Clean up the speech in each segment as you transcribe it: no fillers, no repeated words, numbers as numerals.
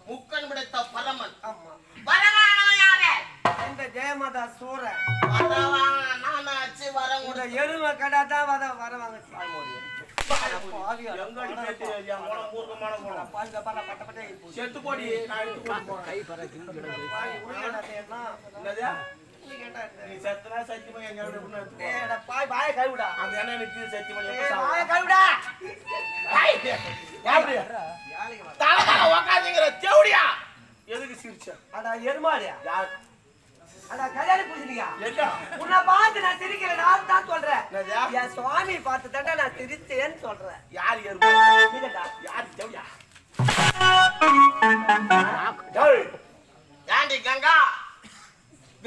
முக்கன் பிடித்த பரமன். ஜெயமாதா சூர எருமை கடாதான் வரவாங்க. செத்து போடி சத்தியமா கைவிடா அந்த என்ன சத்தியமா உக்காந்துங்கிற செவடியா எதுக்கு சிரிச்ச? அடா எருமாடியா அடா கல்யாணி புரிஞ்சுனியா? உன்னை பார்த்து நான் சிரிக்கிறேன். நான் தான் சொல்றேன் என் சுவாமி பார்த்து தாண்டா நான் சிரிச்சேன்னு சொல்றேன். யார் எருமாடா? யார் செவடியா? ஏண்டி கங்கா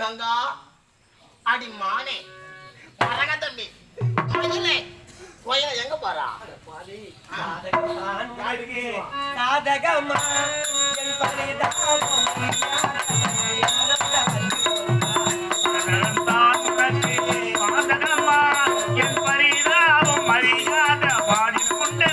கங்கா அடி மானே வரங்க தம்பி கோயில எங்க போறா? சாதகமா என் பரிதாபம் அறியாத பாடி கொண்டே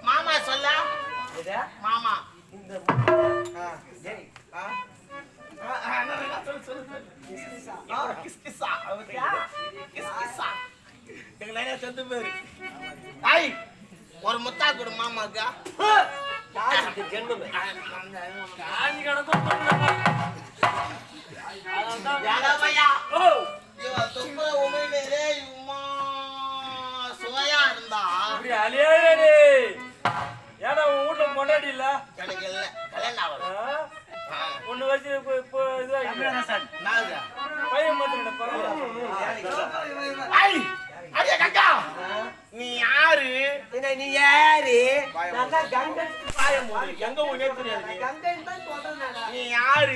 மாமா சொல்ல மாமா இந்த ஒரு முத்தா கொடு மாமாக்கா சுவையா இருந்தா ஏன்னா உன் வீட்டுல கொண்டாடி இல்ல எனக்கு இல்ல கல்யாணம் ஒண்ணு வச்சு இப்போ பையன் நீ யாரு நீ யாரு எங்க நீ யாரு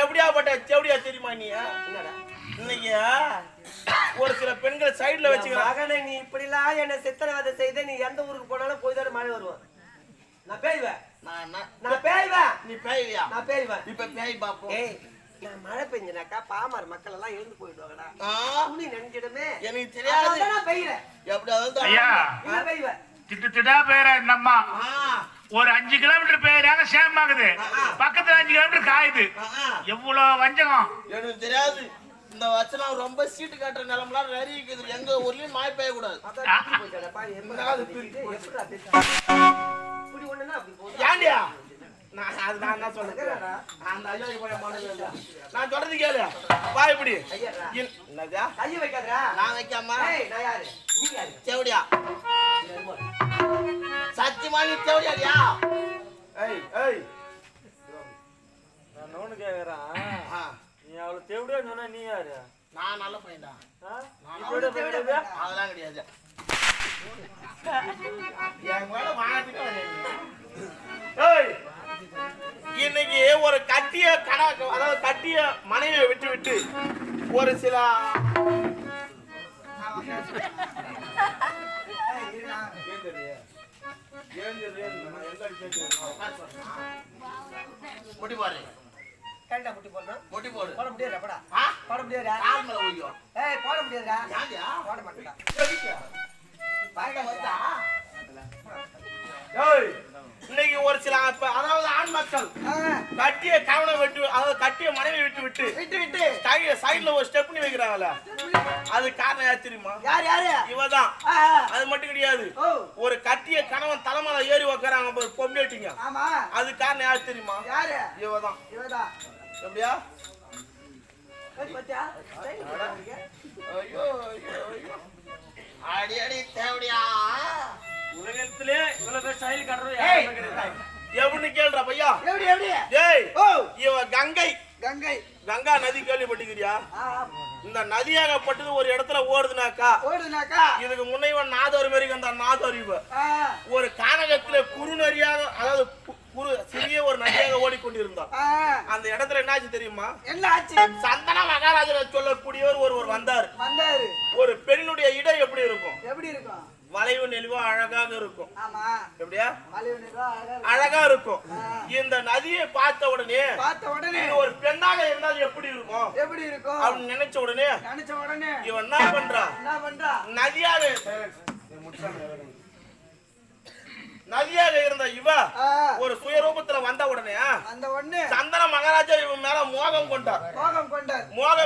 எப்படியாப்பட்ட செவடியா தெரியுமா நீ இன்னைக்கு ஒரு சில பெண்கள் சைடுல வச்சுக்கிறாங்க நீ இப்படி எல்லாம் என்ன சித்திரவதை செய்து நீ எந்த ஊருக்கு போனாலும் போய் தான் மழை வருவான் நான் பேய்வேன் நான் பேய்வேன் நீ பேய்வியா நான் பேய்வேன் இப்ப பேய் பாப்போம் நான் மழை பெஞ்சனாக்கா பாமர மக்கள் எல்லாம் எழுந்து போயிடுவாங்கடா துணி நினைச்சிடுமே எனக்கு தெரியாது நான் பெய்யறேன் எப்படியாவது பெய்வேன் திட்டா பேர இந்த அம்மா ஒரு 5 கிலோமீட்டர் பேராங்க சேம் ஆகுது பக்கத்துல 5 கிலோமீட்டர் காயுது எவ்வளவு வஞ்சகம் எனக்கு தெரியாது இந்த வச்சனம் ரொம்ப சீட்டு காட்டுற நிலமெல்லாம் நிறைய இருக்குது எங்க ஊர்லயும் மாய் பெய்ய கூடாது ஏண்டியா நான் என்ன சொல்றேன் அந்த ஐயா நான் சொல்றது கேளு வா இப்படி கையை வைக்காதா நான் வைக்காம நான் யாரு நீ யாரு செவடியா சத்தியமா நீ செவடியாடியா நான் ஒண்ணு கேக்குறேன் நீ அவளை தேவடியா சொன்னா நீ யாரு நான் நல்ல பையன்டா அதெல்லாம் கிடையாது இன்னைக்கு ஒரு கட்டிய கணக்கு அதாவது கட்டிய மனைவியை விட்டு விட்டு ஒரு சில முடி பாரு கண்டா முட்டி போடுறோம் முடி போடு போட முடியாதா போடா போட முடியாதா கால் மேல ஓய்யோ போட முடியாதா யாண்டியா போட மாட்டேடா பாய்டா வந்தா இன்னைக்கு ஒரு சில அதாவது ஆண் மக்கள் கட்டிய கவனம் விட்டு அதாவது கட்டிய மனைவி விட்டு விட்டு சைடுல ஒரு ஸ்டெப்னி வைக்கிறாங்கல்ல அது காரணம் யார் தெரியுமா யாரு இவதான் அது மட்டும் கிடையாது ஒரு கட்டிய கணவன் தலைமையில ஏறி உக்காராங்க பொம்பேட்டிங்க அது காரணம் யார் தெரியுமா யாரு இவதான் எப்படியா ஐயோ அடி அடி தேவடியா உலகத்திலே இவ்வளவு ஸ்டைல் கட்டுறது யாருமே கிடையாது. எப்படி கேளுடா பையா? எப்படி டேய் ஓ இவ கங்கை கங்கை கங்கா நதி கேள்விப்பட்டிருக்கிறியா? இந்த நதியாகப்பட்டது ஒரு இடத்துல ஓடுதுனாக்கா இதுக்கு முன்னைவன் நாதர் மாதிரி அந்த நாதர் இவ ஒரு கானகத்துல குறுநரியாக அதாவது சிறிய ஒரு நதியாக ஓடிக்கொண்டிருந்தான். அந்த இடத்துல என்னாச்சு தெரியுமா? சந்தன மகாராஜர் சொல்லக்கூடியவர் ஒருவர் வந்தாரு. ஒரு பெண்ணுடைய இடை எப்படி இருக்கும்? வளைவு நெளிவா அழகாக இருக்கும். எப்படியா அழகா இருக்கும். இந்த நதியை பார்த்த உடனே ஒரு பெண்ணாக இருந்தால் எப்படி இருக்கும் அப்படின்னு நினைச்ச உடனே இவன் என்ன பண்றா நதியாக இருந்த இவ ஒரு சுயரூபத்துல வந்த உடனே சந்தன மகாராஜா இவன் மேல மோகம் கொண்டார். மோகம்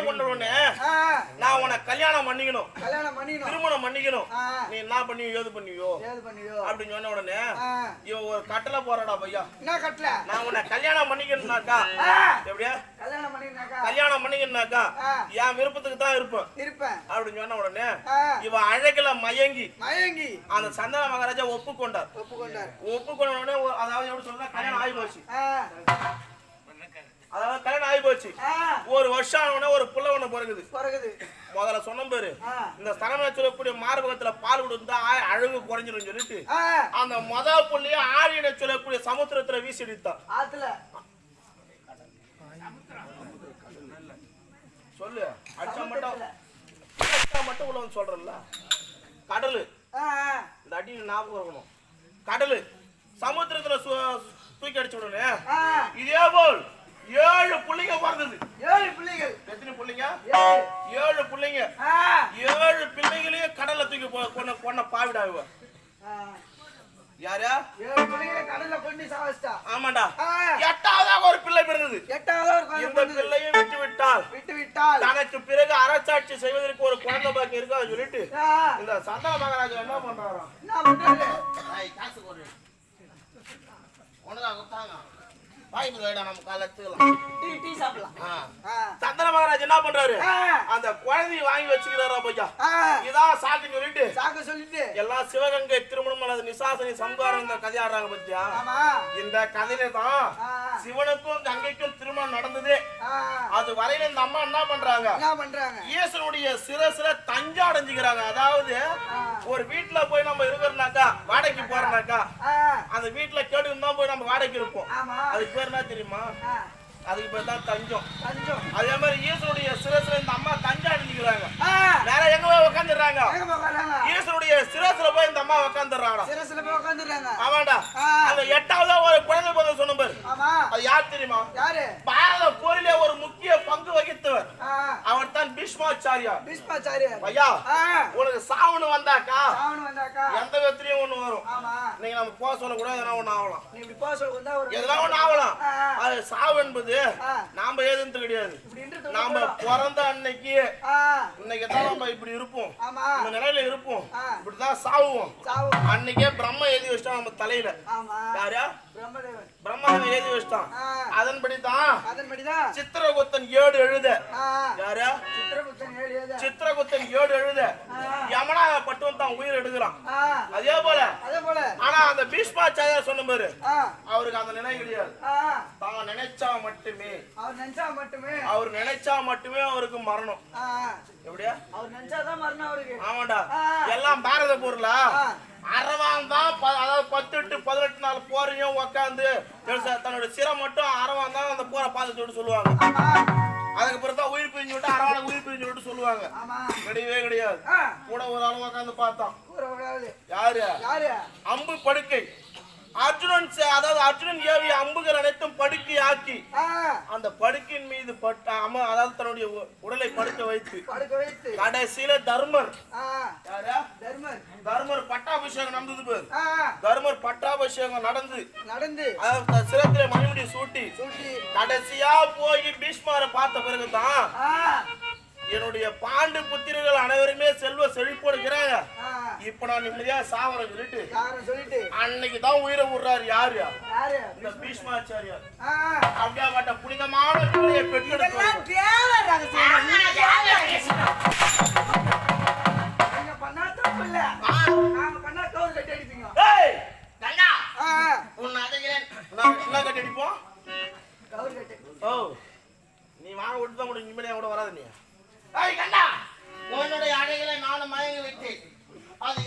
கொண்ட உடனே நான் உன்னை கல்யாணம் பண்ணிக்கணும் திருமணம் பண்ணிக்கணும் நீ என்ன பண்ணியோ ஏது பண்ணியோ அப்படின்னு சொன்ன உடனே இவன் ஒரு கட்டளை போறாடா பையா. நான் உன்னை கல்யாணம் பண்ணிக்கணும்னாக்கா எப்படியா கல்யாணம் பண்ணிக்கணும்னாக்கா என் விருப்பத்துக்கு தான் இருப்பேன் அப்படின்னு சொன்ன உடனே இவன் அழகுல மயங்கி அந்த சந்தன மகாராஜா ஒப்புக்கொண்டார். ஒப்புக்கொண்ட அதாவது எப்படி சொல்றா கல்யாணம் ஆகி போச்சு. அதாவது கல்யாணம் ஆகி போச்சு. ஒரு வருஷம் ஆன ஒரு புள்ள ஒண்ணு பிறகுது. முதல்ல சொன்ன பேரு இந்த ஸ்தலமே சொல்லக்கூடிய மார்பகத்துல பால் கொடுத்தா அழகு குறைஞ்சிடும் சொல்லிட்டு அந்த முதல் புள்ளைய ஆழியின சொல்லக்கூடிய சமுத்திரத்துல வீசி அடித்தான். சொல்லு அடிச்சா மட்டும் உள்ள வந்து சொல்றல கடலு இந்த அடி ஞாபகம் இருக்கணும். கடலு சமுத்திரத்துல தூக்கி அடிச்ச உடனே இதே போல் 7 புள்ளைங்க பிறந்தது. 7 பிள்ளைகள். எத்தனை புள்ளைங்க? 7 பிள்ளைங்க. 7 பிள்ளைகளையும் கடல்ல தூக்கி கொன்ன பாவிடாவ யாரா? 7 பிள்ளைகளை கடல்ல கொண்டு சாவஸ்டா. ஆமாடா. 8ஆவதாக ஒரு பிள்ளை பிறந்தது. இந்த பிள்ளையை விட்டு விட்டால் தனக்கு பிறகு அரசாட்சி செய்வதற்கு ஒரு குழந்தை பாக்கி இருக்கா சொல்லிட்டு இந்த சந்தன மகாராஜா என்ன பண்றாராம்? காசு கொடு ஒண்ணுதான் கொடுத்தாங்க நம்ம காலத்துக்கலாம் டீ சாப்பிடலாம். சந்தன மகாராஜ் என்ன பண்றாரு? அந்த குழந்தையை வாங்கி வச்சுக்கிறாரா பையா. இதான் சாக்கு சொல்லிட்டு எல்லாம் சிவகங்கை திருமணம் அல்லது நிசாசனி சம்காரம் இந்த கதை ஆடுறாங்க பத்தியா. இந்த கதையில தான் சிவனுக்கும் கங்கைக்கும் திருமணம் நடந்தது. அது வரையில இந்த அம்மா என்ன பண்றாங்க? ஈசனுடைய சிரசுல தஞ்சை அடைஞ்சுக்கிறாங்க. அதாவது ஒரு வீட்டுல போய் நம்ம இருக்கிறோம்னாக்கா வாடகைக்கு போறோம்னாக்கா அந்த வீட்டுல கேடு தான் போய் நம்ம வாடகைக்கு இருப்போம். அதுக்கு பேர் என்ன தெரியுமா? அதுக்கு பேர் தான் தஞ்சம். அதே மாதிரி ஈசனுடைய சிரசுல இந்த அம்மா தஞ்சை அடைஞ்சுக்கிறாங்க. வேற எங்க போய் உட்காந்துடுறாங்க? ஈசனுடைய சிரசுல போய் இந்த அம்மா உட்காந்துடுறாங்க. ஆமாண்டா. அந்த 8ஆவதா ஒரு குழந்தை பிறந்த சொன்ன பாரு. அது யார் தெரியுமா? பாரத போரிலே ஒரு முக்கிய பங்கு வகித்தவர். அவர் தான் பீஷ்மாச்சாரியார். ஐயா உனக்கு சாவுன்னு வந்தாக்கா எந்த விதத்திலையும் ஒண்ணு வரும். நீங்க நம்ம போக சொல்லக்கூடாது. எதனா ஒண்ணு ஆகலாம். எதனா ஒண்ணு ஆகலாம். அது சாவு என்பது நாம ஏதுன்னு கிடையாது. நாம பிறந்த அன்னைக்கு இன்னைக்கு தான் நம்ம இப்படி இருப்போம். இந்த நிலையில இருப்போம். இப்படிதான் சாவுவோம். அன்னைக்கே பிரம்ம எழுதி வச்சிட்டான் நம்ம தலையில. யாரா? பிரம்மதேவன் எழுதி வச்சிட்டான். அதன்படிதான் சித்திரகுப்தன் 7 எழுத. யாரா? சித்திரகுப்தன் 7 எழுத யமனாகப்பட்டவன் தான் உயிர் எடுக்கிறான். அதே போல ஆனா அந்த பீஷ்மாச்சாரியார் சொன்ன பாரு அவருக்கு அந்த நினைவு கிடையாது. தான் நினைச்சா மட்டுமே அவர் நினைச்சா மட்டுமே அவருக்கு மரணம். எப்படியா? அவர் நினைச்சாதான் மரணம் அவருக்கு. ஆமாண்டா. எல்லாம் பாரத பொருளா அரவான் தான். அதாவது 18 நாள் போரையும் உக்காந்து தன்னோட சிரம் மட்டும் அரவான் தான் அந்த போரை பார்த்துட்டு சொல்லுவாங்க. அதுக்கு பிறகு தான் உயிர் பிரிஞ்சு விட்டு அரவான உயிர் பிரிஞ்சு விட்டு சொல்லுவாங்க. கிடையவே கிடையாது. கூட ஒரு ஆள் உக்காந்து பார்த்தான். யாரு? அம்பு படுக்கை அர்ஜுனன் ஏவிய அம்புகள் அனைத்தும் படுக்கை ஆக்கி அந்த படுக்கையின் மீது அதாவது தன்னுடைய உடலை படுக்க வைத்து கடைசியில தர்மர் பட்டாபிஷேகம் நடந்தது. தர்மர் பட்டாபிஷேகம் நடந்து சிரத்திலே மணிமுடி சூட்டி கடைசியா போய் பீஷ்மரை பார்த்த பிறகுதான் என்னுடைய பாண்டு புத்திரர்கள் அனைவருமே செல்வ செழிப்போடுகிறாங்க. இப்ப நான் நிம்மதியா சாவரம் சொல்லிட்டு அன்னைக்கு தான் உயிரை விடுறாரு. யாரு? இந்த பீஷ்மாச்சாரியார். அப்படியாப்பட்ட புனிதமான பிள்ளையை பெற்றெடுக்கிறாங்க. ஓ நீ வாங்க விட்டு தான் முடியும் நிம்மதியா கூட வராது நீ ஏய் கண்டா உன்னுடைய அழகில நானும் மயங்கி விட்டேன் அது